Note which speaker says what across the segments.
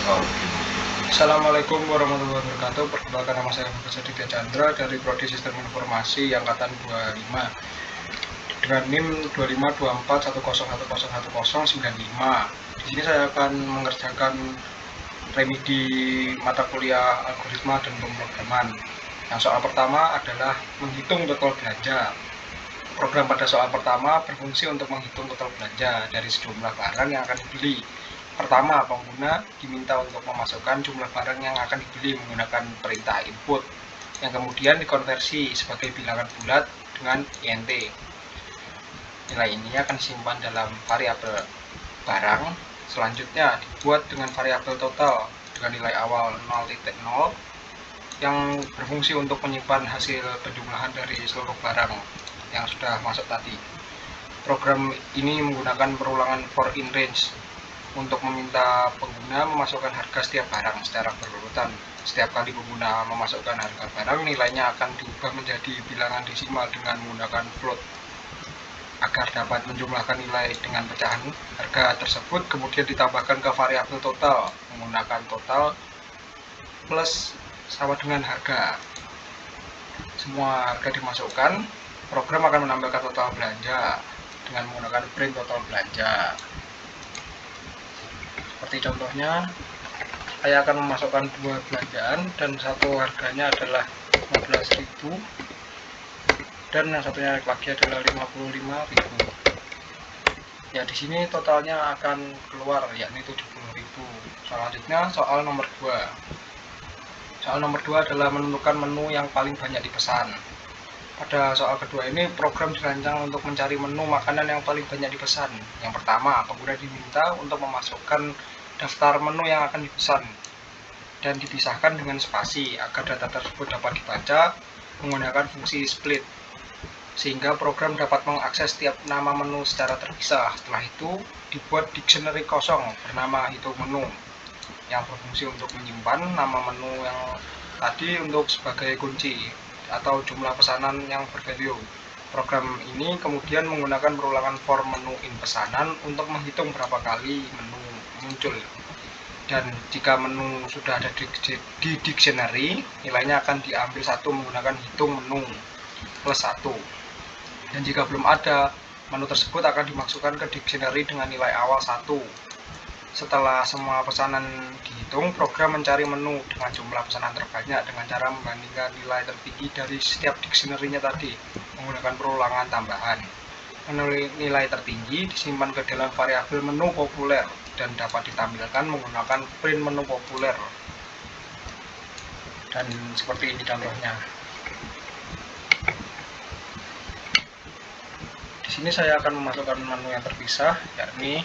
Speaker 1: Assalamualaikum warahmatullahi wabarakatuh. Perkenalkan, nama saya Profesor Ditya Chandra dari Prodi Sistem Informasi Angkatan 25 dengan NIM 252410101095. Di sini saya akan mengerjakan remedi mata kuliah algoritma dan pemrograman. Yang soal pertama adalah menghitung total belanja. Program pada soal pertama berfungsi untuk menghitung total belanja dari sejumlah barang yang akan dibeli. Pertama, pengguna diminta untuk memasukkan jumlah barang yang akan dibeli menggunakan perintah input, yang kemudian dikonversi sebagai bilangan bulat dengan int. Nilai ini akan disimpan dalam variabel barang. Selanjutnya dibuat dengan variabel total dengan nilai awal 0.0 yang berfungsi untuk menyimpan hasil penjumlahan dari seluruh barang yang sudah masuk tadi. Program ini menggunakan perulangan for in range untuk meminta pengguna memasukkan harga setiap barang secara berurutan. Setiap kali pengguna memasukkan harga barang, nilainya akan diubah menjadi bilangan desimal dengan menggunakan float. Agar dapat menjumlahkan nilai dengan pecahan harga tersebut, kemudian ditambahkan ke variabel total menggunakan total plus sama dengan harga. Semua harga dimasukkan, program akan menambahkan total belanja dengan menggunakan print total belanja. Seperti contohnya, saya akan memasukkan dua belanjaan dan satu harganya adalah 15.000 dan yang satunya lagi adalah 55.000. Ya, di sini totalnya akan keluar yakni 70.000. Selanjutnya soal nomor 2. Soal nomor 2 adalah menentukan menu yang paling banyak dipesan. Pada soal kedua ini, program dirancang untuk mencari menu makanan yang paling banyak dipesan. Yang pertama, pengguna diminta untuk memasukkan daftar menu yang akan dipesan dan dipisahkan dengan spasi agar data tersebut dapat dibaca menggunakan fungsi split, sehingga program dapat mengakses setiap nama menu secara terpisah. Setelah itu, dibuat dictionary kosong bernama hitung menu yang berfungsi untuk menyimpan nama menu yang tadi untuk sebagai kunci atau jumlah pesanan yang bervalue. Program ini kemudian menggunakan perulangan for menu in pesanan untuk menghitung berapa kali menu muncul. Dan jika menu sudah ada di dictionary, nilainya akan diambil satu menggunakan hitung menu plus 1. Dan jika belum ada, menu tersebut akan dimasukkan ke dictionary dengan nilai awal 1. Setelah semua pesanan dihitung, program mencari menu dengan jumlah pesanan terbanyak dengan cara membandingkan nilai tertinggi dari setiap dictionary-nya tadi menggunakan perulangan tambahan. Nilai tertinggi disimpan ke dalam variabel menu populer dan dapat ditampilkan menggunakan print menu populer. Dan seperti ini contohnya. Di sini saya akan memasukkan menu yang terpisah, yakni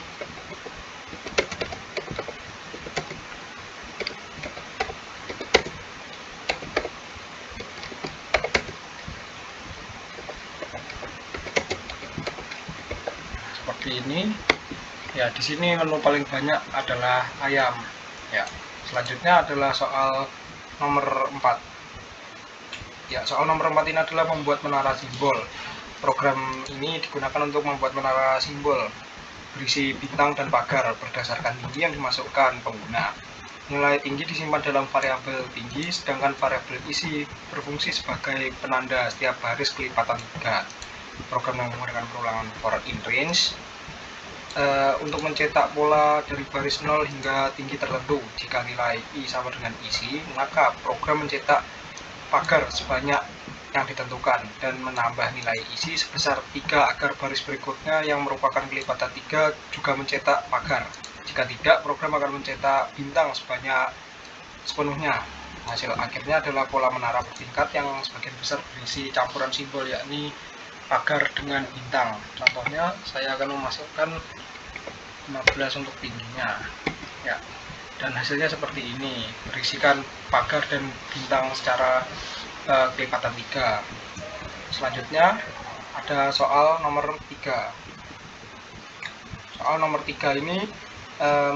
Speaker 1: seperti ini. Ya, di sini menu paling banyak adalah ayam. Ya, selanjutnya adalah soal nomor 4. Ya, soal nomor 4 ini adalah membuat menara simbol. Program ini digunakan untuk membuat menara simbol berisi bintang dan pagar berdasarkan tinggi yang dimasukkan pengguna. Nilai tinggi disimpan dalam variabel tinggi, sedangkan variabel isi berfungsi sebagai penanda setiap baris kelipatan 3. Program yang menggunakan perulangan for in range untuk mencetak pola dari baris 0 hingga tinggi tertentu. Jika nilai I sama dengan isi, maka program mencetak pagar sebanyak yang ditentukan dan menambah nilai isi sebesar 3 agar baris berikutnya yang merupakan kelipatan 3 juga mencetak pagar. Jika tidak, program akan mencetak bintang sepenuhnya. Hasil akhirnya adalah pola menara bertingkat yang sebagian besar berisi campuran simbol, yakni pagar dengan bintang. Contohnya, saya akan memasukkan 15 untuk tingginya. Ya, dan hasilnya seperti ini, berisikan pagar dan bintang secara kelipatan 3. Selanjutnya ada soal nomor 3. Soal nomor 3 ini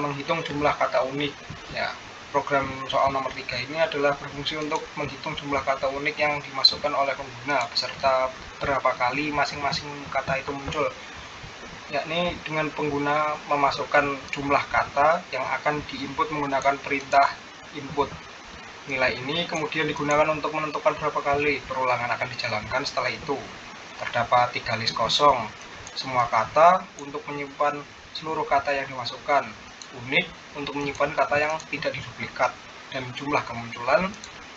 Speaker 1: menghitung jumlah kata unik. Ya, program soal nomor 3 ini adalah berfungsi untuk menghitung jumlah kata unik yang dimasukkan oleh pengguna beserta berapa kali masing-masing kata itu muncul. yakni dengan pengguna memasukkan jumlah kata yang akan diinput menggunakan perintah input. Nilai ini kemudian digunakan untuk menentukan berapa kali perulangan akan dijalankan. Setelah itu terdapat 3 list kosong semua kata untuk menyimpan seluruh kata yang dimasukkan, unik untuk menyimpan kata yang tidak diduplikat, dan jumlah kemunculan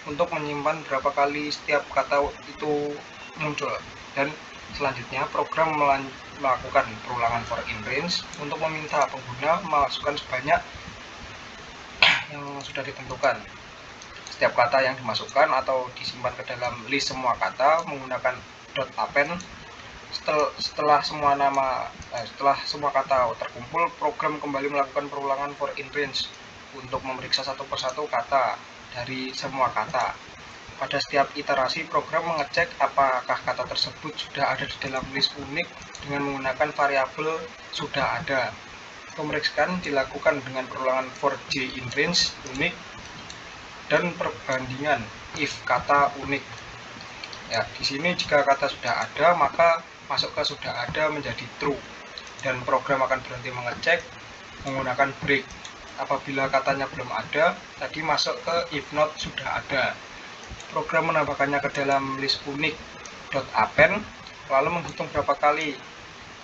Speaker 1: untuk menyimpan berapa kali setiap kata itu muncul. Dan selanjutnya program melakukan perulangan for in range untuk meminta pengguna memasukkan sebanyak yang sudah ditentukan. Setiap kata yang dimasukkan atau disimpan ke dalam list semua kata menggunakan .append. Setelah semua kata terkumpul, program kembali melakukan perulangan for in range untuk memeriksa satu persatu kata dari semua kata. Pada setiap iterasi, program mengecek apakah kata tersebut sudah ada di dalam list unik dengan menggunakan variabel sudah ada. Pemeriksaan dilakukan dengan perulangan for j in range unik dan perbandingan if kata unik. Ya, di sini jika kata sudah ada, maka masuk ke sudah ada menjadi true, dan program akan berhenti mengecek menggunakan break. Apabila katanya belum ada, tadi masuk ke if not sudah ada. Program menambahkannya ke dalam list unik .append, lalu menghitung berapa kali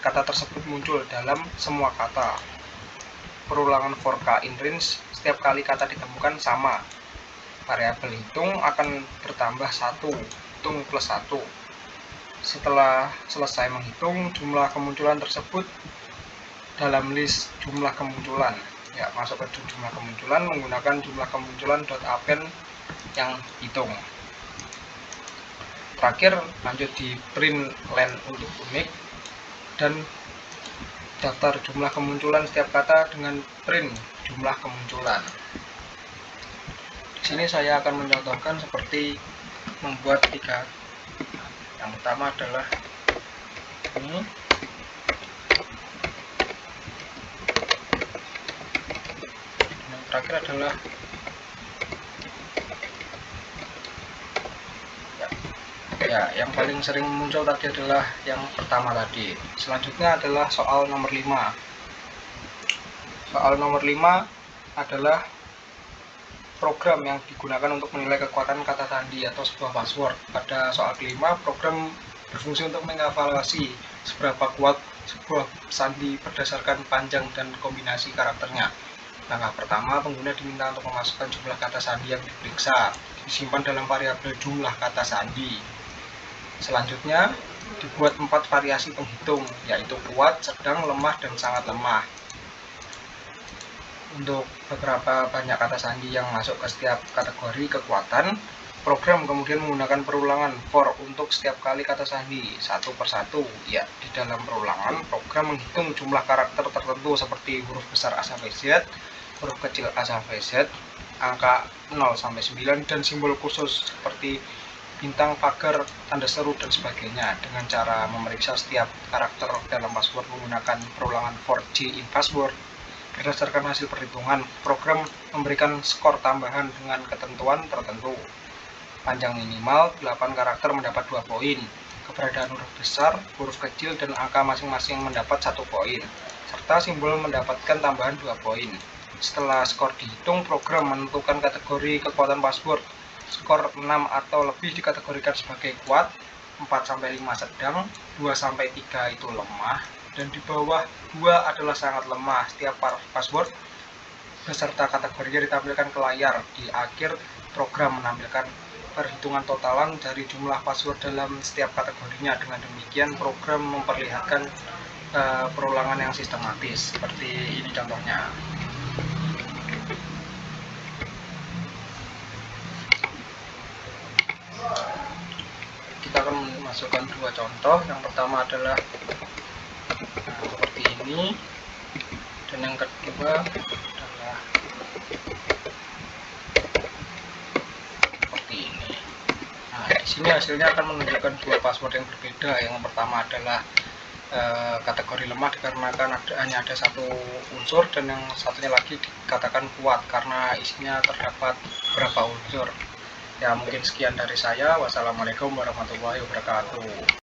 Speaker 1: kata tersebut muncul dalam semua kata. Perulangan for k in range, setiap kali kata ditemukan sama, variabel hitung akan bertambah 1, hitung plus 1. Setelah selesai menghitung jumlah kemunculan tersebut dalam list jumlah kemunculan, ya, masuk ke jumlah kemunculan menggunakan jumlah kemunculan .append yang hitung. Terakhir lanjut di print len untuk unik dan daftar jumlah kemunculan setiap kata dengan print jumlah kemunculan. Di sini saya akan mencontohkan seperti membuat 3. Yang pertama adalah ini. Yang terakhir adalah ya, yang paling sering muncul tadi adalah yang pertama tadi. Selanjutnya adalah soal nomor 5. Soal nomor 5 adalah program yang digunakan untuk menilai kekuatan kata sandi atau sebuah password. Pada soal kelima, program berfungsi untuk mengevaluasi seberapa kuat sebuah sandi berdasarkan panjang dan kombinasi karakternya. Langkah pertama, pengguna diminta untuk memasukkan jumlah kata sandi yang diperiksa, disimpan dalam variabel jumlah kata sandi. Selanjutnya, dibuat 4 variasi penghitung, yaitu kuat, sedang, lemah, dan sangat lemah. Untuk beberapa banyak kata sandi yang masuk ke setiap kategori kekuatan, program kemudian menggunakan perulangan for untuk setiap kali kata sandi satu persatu. Ya, di dalam perulangan, program menghitung jumlah karakter tertentu seperti huruf besar A sampai Z, huruf kecil A sampai Z, angka 0 sampai 9, dan simbol khusus seperti bintang, pagar, tanda seru, dan sebagainya. Dengan cara memeriksa setiap karakter dalam password menggunakan perulangan for j in password. Berdasarkan hasil perhitungan, program memberikan skor tambahan dengan ketentuan tertentu. Panjang minimal 8 karakter mendapat 2 poin. Keberadaan huruf besar, huruf kecil, dan angka masing-masing mendapat 1 poin. Serta simbol mendapatkan tambahan 2 poin. Setelah skor dihitung, program menentukan kategori kekuatan password. Skor 6 atau lebih dikategorikan sebagai kuat, 4-5 sedang, 2-3 itu lemah, dan di bawah 2 adalah sangat lemah. Setiap password beserta kategorinya ditampilkan ke layar. Di akhir, program menampilkan perhitungan totalan dari jumlah password dalam setiap kategorinya. Dengan demikian, program memperlihatkan perulangan yang sistematis. Seperti ini contohnya. Kita akan memasukkan 2 contoh. Yang pertama adalah seperti ini, dan yang kedua adalah seperti ini. Nah, di sini hasilnya akan menunjukkan 2 password yang berbeda. Yang pertama adalah kategori lemah dikarenakan hanya ada 1 unsur, dan yang satunya lagi dikatakan kuat karena isinya terdapat beberapa unsur. Ya, mungkin sekian dari saya. Wassalamualaikum warahmatullahi wabarakatuh.